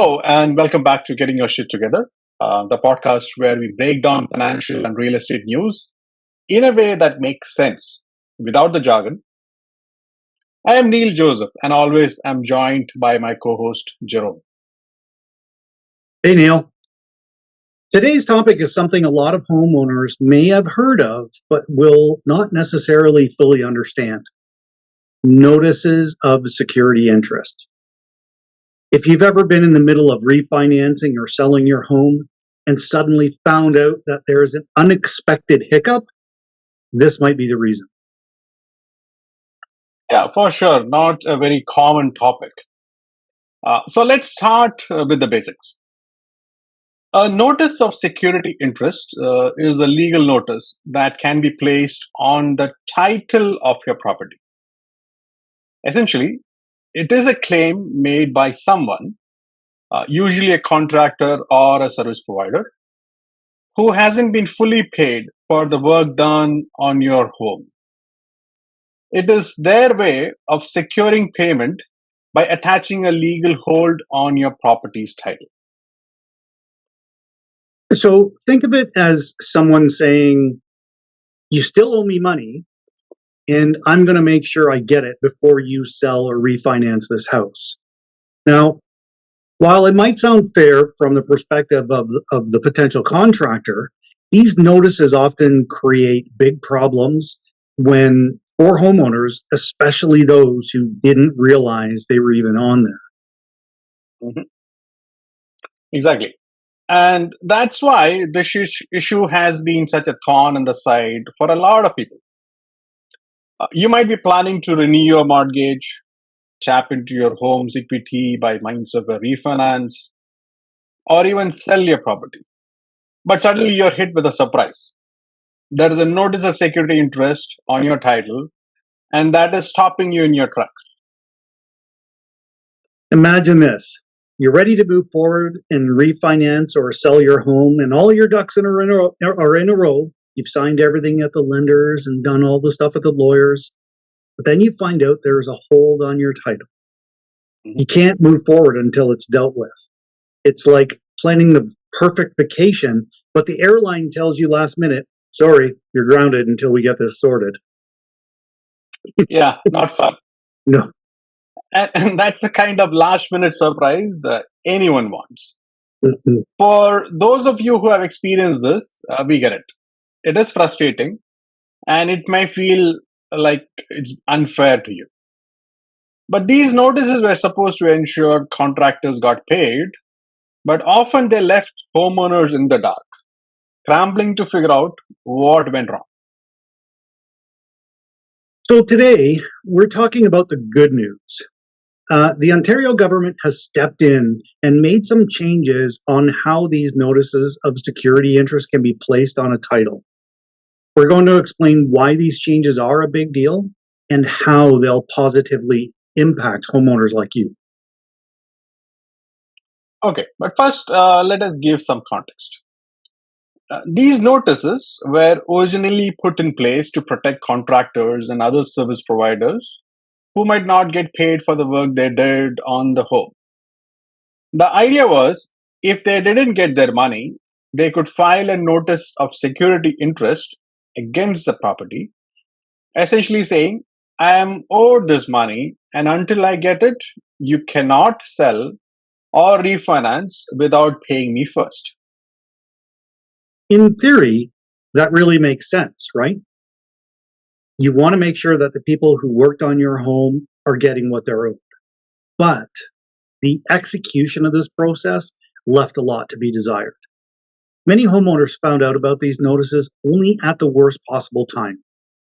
Hello, and welcome back to Getting Your Shit Together, the podcast where we break down financial and real estate news in a way that makes sense without the jargon. I am Neil Joseph, and always am joined by my co host, Jerome. Hey, Neil. Today's topic is something a lot of homeowners may have heard of, but will not necessarily fully understand. Notices of security interest. If you've ever been in the middle of refinancing or selling your home and suddenly found out that there is an unexpected hiccup, this might be the reason. Yeah, for sure. Not a very common topic. So let's start with the basics. A notice of security interest is a legal notice that can be placed on the title of your property. Essentially, it is a claim made by someone, usually a contractor or a service provider, who hasn't been fully paid for the work done on your home. It is their way of securing payment by attaching a legal hold on your property's title. So think of it as someone saying, you still owe me money, and I'm going to make sure I get it before you sell or refinance this house. Now, while it might sound fair from the perspective of the potential contractor, these notices often create big problems for homeowners, especially those who didn't realize they were even on there. Mhm. Exactly. And that's why this issue has been such a thorn in the side for a lot of people. You might be planning to renew your mortgage, tap into your home's equity by means of a refinance, or even sell your property. But suddenly you're hit with a surprise. There is a notice of security interest on your title, and that is stopping you in your tracks. Imagine this. You're ready to move forward and refinance or sell your home, and all your ducks are in a row. You've signed everything at the lenders and done all the stuff at the lawyers. But then you find out there's a hold on your title. You can't move forward until it's dealt with. It's like planning the perfect vacation, but the airline tells you last minute, sorry, you're grounded until we get this sorted. Yeah, not fun. No. And that's the kind of last minute surprise anyone wants. Mhm. For those of you who have experienced this, we get it. It is frustrating, and it may feel like it's unfair to you. But these notices were supposed to ensure contractors got paid, but often they left homeowners in the dark, scrambling to figure out what went wrong. So today, we're talking about the good news. The Ontario government has stepped in and made some changes on how these notices of security interest can be placed on a title. We're going to explain why these changes are a big deal and how they'll positively impact homeowners like you. Okay, but first, let us give some context. These notices were originally put in place to protect contractors and other service providers who might not get paid for the work they did on the home. The idea was if they didn't get their money, they could file a notice of security interest against the property, essentially saying, I am owed this money, and until I get it, you cannot sell or refinance without paying me first. In theory, that really makes sense, right? You want to make sure that the people who worked on your home are getting what they're owed. But the execution of this process left a lot to be desired. Many homeowners found out about these notices only at the worst possible time,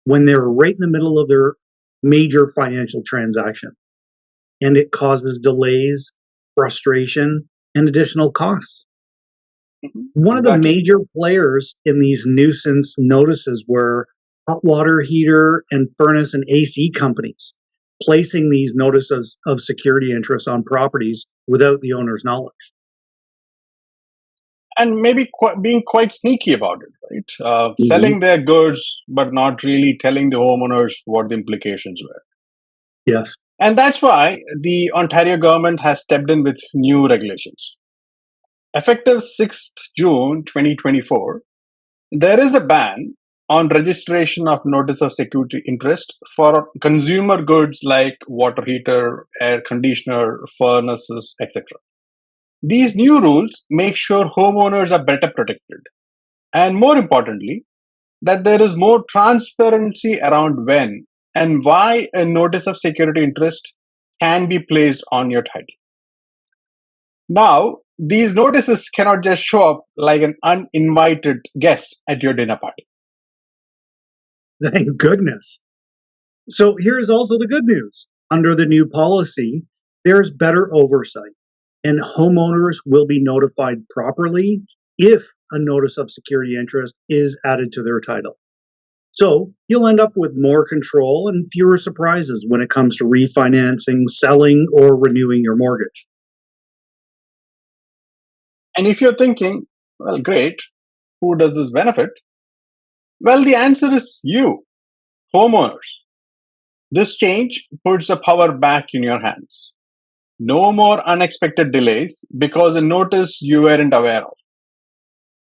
when they were right in the middle of their major financial transaction. And it causes delays, frustration, and additional costs. One of the Exactly. major players in these nuisance notices were hot water heater and furnace and AC companies, placing these notices of security interest on properties without the owner's knowledge. And maybe being quite sneaky about it, right? Selling their goods, but not really telling the homeowners what the implications were. Yes. And that's why the Ontario government has stepped in with new regulations. Effective 6th June 2024, there is a ban on registration of notice of security interest for consumer goods like water heater, air conditioner, furnaces, etc. These new rules make sure homeowners are better protected, and more importantly, that there is more transparency around when and why a notice of security interest can be placed on your title. Now, these notices cannot just show up like an uninvited guest at your dinner party. Thank goodness. So here's also the good news. Under the new policy, there's better oversight, and homeowners will be notified properly if a notice of security interest is added to their title. So you'll end up with more control and fewer surprises when it comes to refinancing, selling, or renewing your mortgage. And if you're thinking, well, great, who does this benefit? Well, the answer is you, homeowners. This change puts the power back in your hands. No more unexpected delays because a notice you weren't aware of.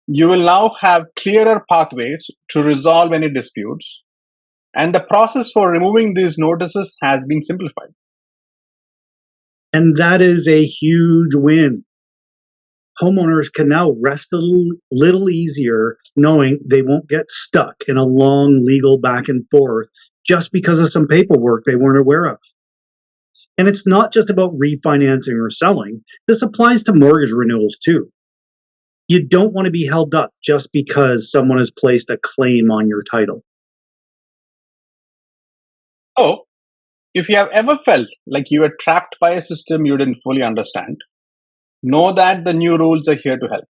You will now have clearer pathways to resolve any disputes, and the process for removing these notices has been simplified. And that is a huge win. Homeowners can now rest a little easier knowing they won't get stuck in a long legal back and forth just because of some paperwork they weren't aware of. And it's not just about refinancing or selling, this applies to mortgage renewals too. You don't want to be held up just because someone has placed a claim on your title. So, if you have ever felt like you were trapped by a system you didn't fully understand, know that the new rules are here to help.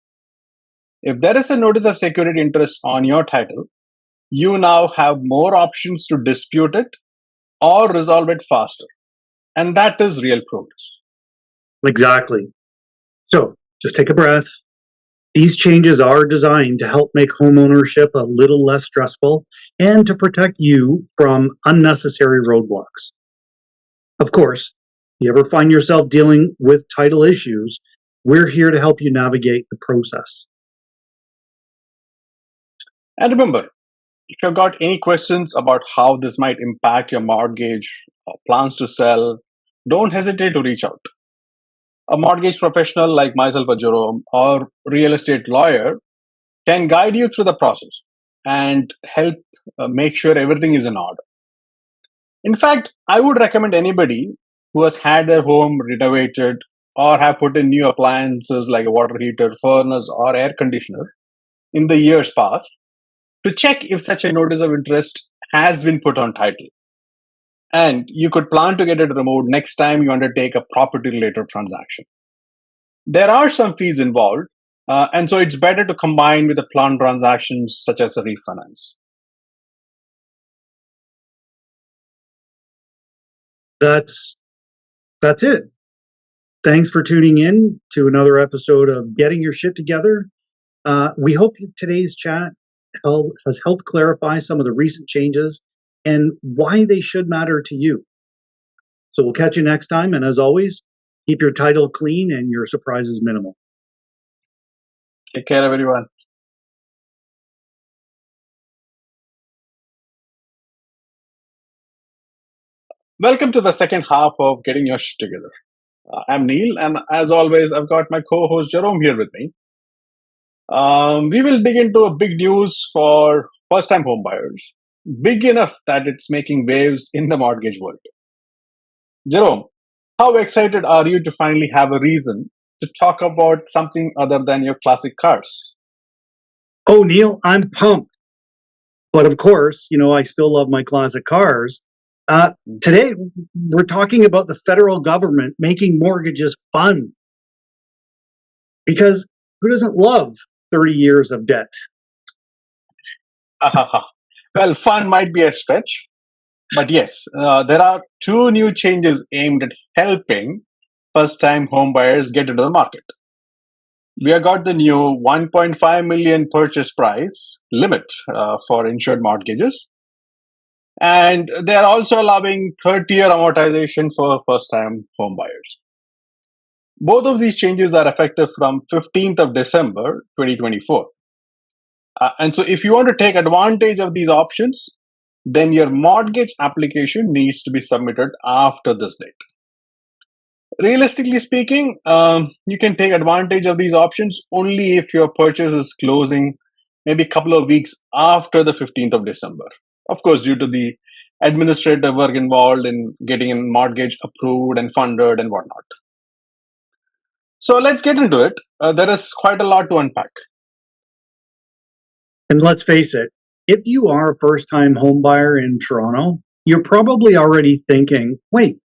If there is a notice of security interest on your title, you now have more options to dispute it or resolve it faster. And that is real progress. Exactly. So just take a breath. These changes are designed to help make homeownership a little less stressful and to protect you from unnecessary roadblocks. Of course, if you ever find yourself dealing with title issues, we're here to help you navigate the process. And remember, if you've got any questions about how this might impact your mortgage or plans to sell, don't hesitate to reach out. A mortgage professional like myself or Jerome or real estate lawyer can guide you through the process and help make sure everything is in order. In fact, I would recommend anybody who has had their home renovated or have put in new appliances like a water heater, furnace, or air conditioner in the years past to check if such a notice of interest has been put on title. And you could plan to get it removed next time you undertake a property related transaction. There are some fees involved, and so it's better to combine with the planned transactions such as a refinance. That's it. Thanks for tuning in to another episode of Getting Your Shit Together. We hope today's chat has helped clarify some of the recent changes and why they should matter to you. So we'll catch you next time. And as always, keep your title clean and your surprises minimal. Take care, everyone. Welcome to the second half of Getting Your Sht Together. I'm Neil, and as always, I've got my co-host Jerome here with me. We will dig into a big news for first-time homebuyers, big enough that it's making waves in the mortgage world. Jerome, how excited are you to finally have a reason to talk about something other than your classic cars? Oh, Neil, I'm pumped. But of course, I still love my classic cars. Today, we're talking about the federal government making mortgages fun. Because who doesn't love 30 years of debt? Well, fun might be a stretch, but yes, there are two new changes aimed at helping first-time homebuyers get into the market. We have got the new 1.5 million purchase price limit for insured mortgages. And they're also allowing 30-year amortization for first-time home buyers. Both of these changes are effective from 15th of December 2024. And so if you want to take advantage of these options, then your mortgage application needs to be submitted after this date. Realistically speaking, you can take advantage of these options only if your purchase is closing maybe a couple of weeks after the 15th of December. Of course, due to the administrative work involved in getting a mortgage approved and funded and whatnot. So let's get into it. There is quite a lot to unpack. And let's face it, if you are a first-time home buyer in Toronto, you're probably already thinking, wait,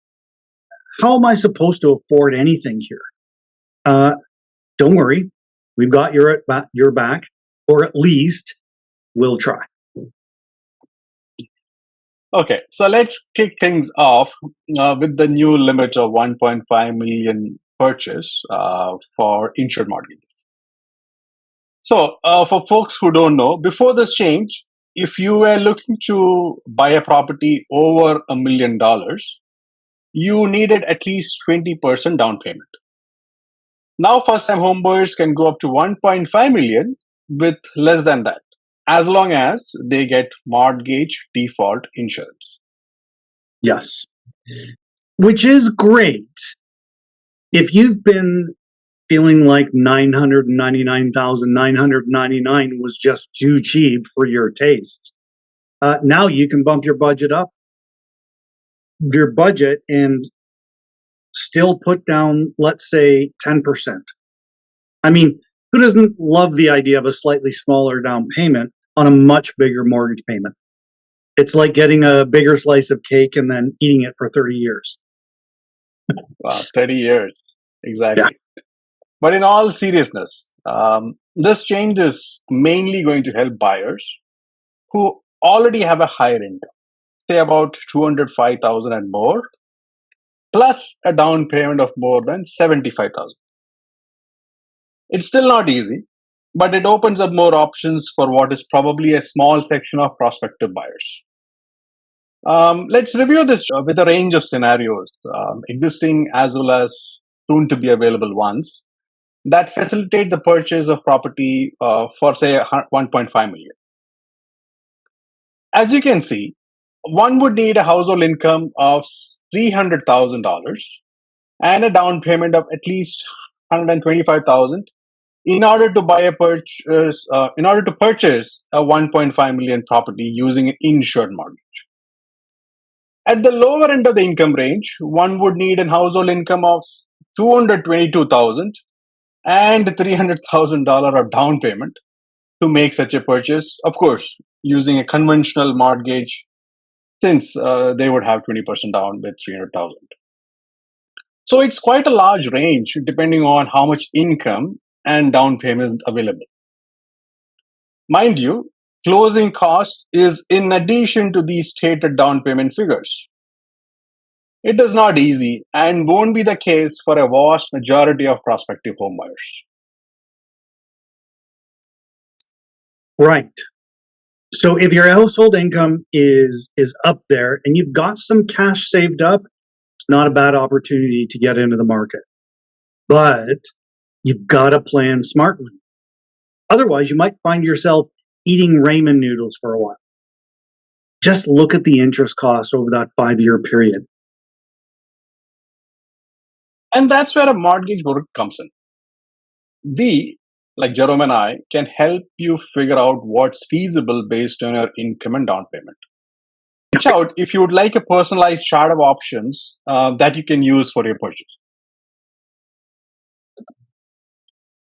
how am I supposed to afford anything here? Don't worry, we've got your back, or at least we'll try. Okay, so let's kick things off with the new limit of 1.5 million purchase for insured mortgage. So, for folks who don't know, before this change, if you were looking to buy a property over $1 million, you needed at least 20% down payment. Now, first-time homebuyers can go up to 1.5 million with less than that, as long as they get mortgage default insurance. Yes, which is great. If you've been feeling like $999,999 was just too cheap for your taste, now you can bump your budget up. Your budget and still put down, let's say, 10%. I mean, who doesn't love the idea of a slightly smaller down payment on a much bigger mortgage payment? It's like getting a bigger slice of cake and then eating it for 30 years. Wow, 30 years. Exactly. Yeah. But in all seriousness, this change is mainly going to help buyers who already have a higher income, say about 205,000 and more, plus a down payment of more than 75,000. It's still not easy, but it opens up more options for what is probably a small section of prospective buyers. Let's review this with a range of scenarios, existing as well as soon to be available ones, that facilitate the purchase of property for, say, 1.5 million. As you can see, one would need a household income of $300,000 and a down payment of at least $125,000 in order to purchase a 1.5 million property using an insured mortgage. At the lower end of the income range, one would need a household income of $222,000 and $300,000 of down payment to make such a purchase. Of course, using a conventional mortgage, since they would have 20% down with $300,000. So it's quite a large range depending on how much income and down payment available. Mind you, closing cost is in addition to these stated down payment figures. It is not easy and won't be the case for a vast majority of prospective homebuyers. Right. So if your household income is up there and you've got some cash saved up, it's not a bad opportunity to get into the market. But you've got to plan smartly. Otherwise, you might find yourself eating ramen noodles for a while. Just look at the interest costs over that 5-year period. And that's where a mortgage broker comes in. We, like Jerome and I, can help you figure out what's feasible based on your income and down payment. Reach out if you would like a personalized chart of options that you can use for your purchase.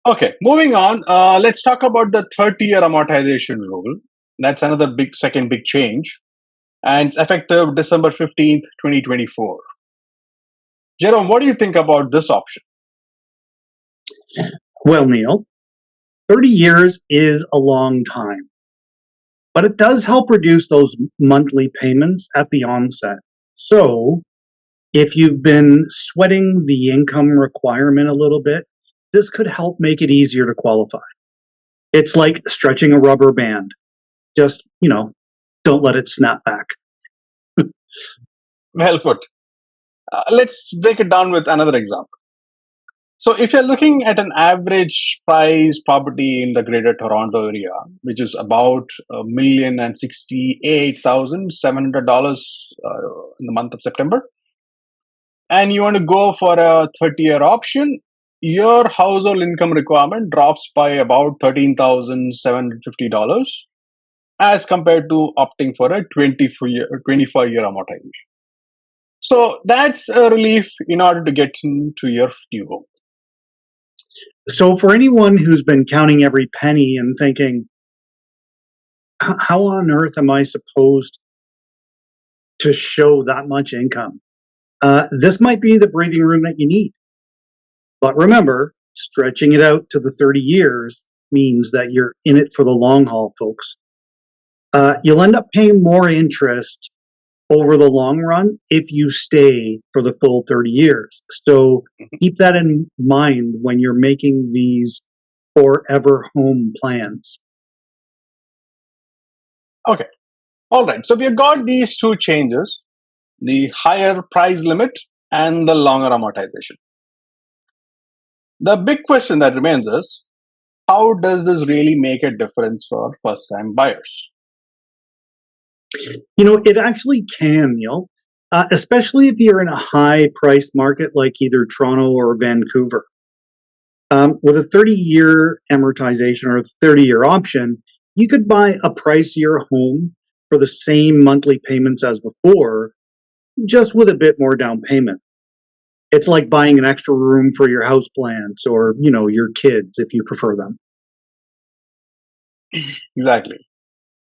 Okay, moving on, let's talk about the 30-year amortization rule. That's another second big change, and it's effective December 15th, 2024. Jerome, what do you think about this option? Well, Neil, 30 years is a long time, but it does help reduce those monthly payments at the onset. So if you've been sweating the income requirement a little bit, this could help make it easier to qualify. It's like stretching a rubber band. Just, don't let it snap back. Well put. Let's break it down with another example. So, if you're looking at an average price property in the Greater Toronto area, which is about $1,068,700 in the month of September, and you want to go for a 30-year option, your household income requirement drops by about $13,750 as compared to opting for a 25-year amortization. So that's a relief in order to get into your new home. So for anyone who's been counting every penny and thinking, how on earth am I supposed to show that much income? This might be the breathing room that you need. But remember, stretching it out to the 30 years means that you're in it for the long haul, folks. You'll end up paying more interest over the long run if you stay for the full 30 years. So keep that in mind when you're making these forever home plans. Okay. All right. So we've got these two changes, the higher price limit and the longer amortization. The big question that remains is, how does this really make a difference for first-time buyers? It actually can, Neil, especially if you're in a high-priced market like either Toronto or Vancouver. With a 30-year amortization or a 30-year option, you could buy a pricier home for the same monthly payments as before, just with a bit more down payment. It's like buying an extra room for your houseplants or, your kids if you prefer them. Exactly.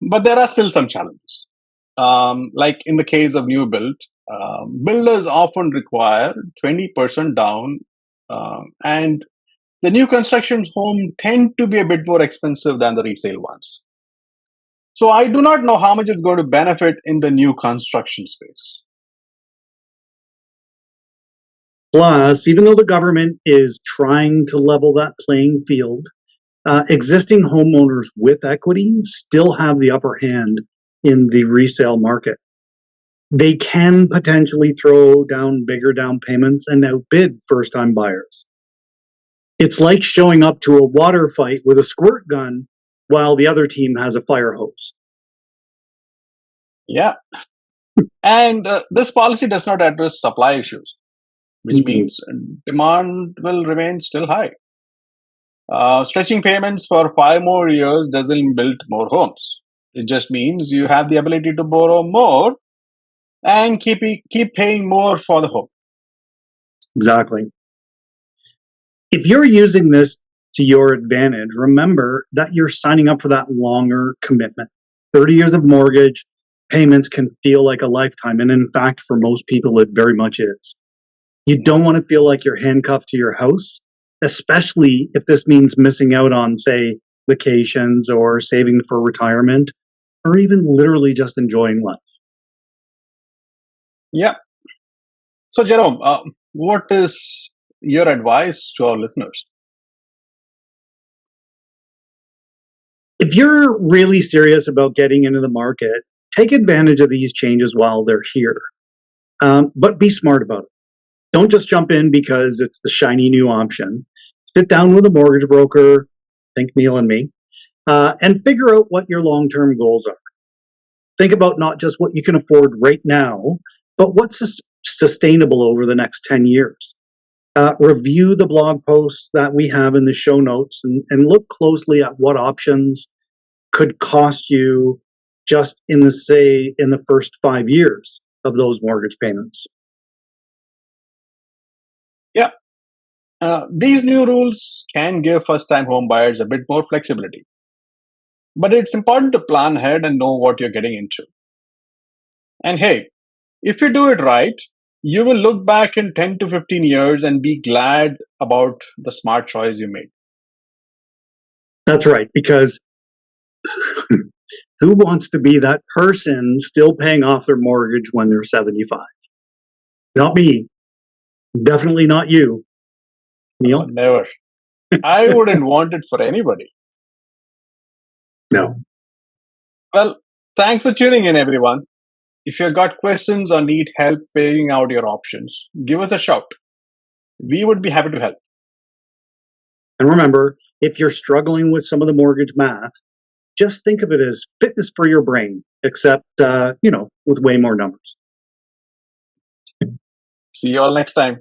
But there are still some challenges. Like in the case of new build, builders often require 20% down, and the new construction home tend to be a bit more expensive than the resale ones. So I do not know how much it's going to benefit in the new construction space. Plus, even though the government is trying to level that playing field, existing homeowners with equity still have the upper hand in the resale market. They can potentially throw down bigger down payments and outbid first time buyers. It's like showing up to a water fight with a squirt gun while the other team has a fire hose. Yeah. And this policy does not address supply issues, which means demand will remain still high. Stretching payments for 5 more years doesn't build more homes. It just means you have the ability to borrow more and keep paying more for the home. Exactly. If you're using this to your advantage, remember that you're signing up for that longer commitment. 30 years of mortgage payments can feel like a lifetime. And in fact, for most people, it very much is. You don't want to feel like you're handcuffed to your house, especially if this means missing out on, say, vacations or saving for retirement, or even literally just enjoying life. Yeah. So, Jerome, what is your advice to our listeners? If you're really serious about getting into the market, take advantage of these changes while they're here. But be smart about it. Don't just jump in because it's the shiny new option. Sit down with a mortgage broker, think Neil and me, and figure out what your long-term goals are. Think about not just what you can afford right now, but what's sustainable over the next 10 years. Review the blog posts that we have in the show notes and look closely at what options could cost you just in the first 5 years of those mortgage payments. Yeah. These new rules can give first-time home buyers a bit more flexibility. But it's important to plan ahead and know what you're getting into. And hey, if you do it right, you will look back in 10 to 15 years and be glad about the smart choice you made. That's right, because who wants to be that person still paying off their mortgage when they're 75? Not me. Definitely not you. Neil? Never. I wouldn't want it for anybody. No. Well, thanks for tuning in, everyone. If you've got questions or need help figuring out your options, give us a shout. We would be happy to help. And remember, if you're struggling with some of the mortgage math, just think of it as fitness for your brain, except, with way more numbers. See you all next time.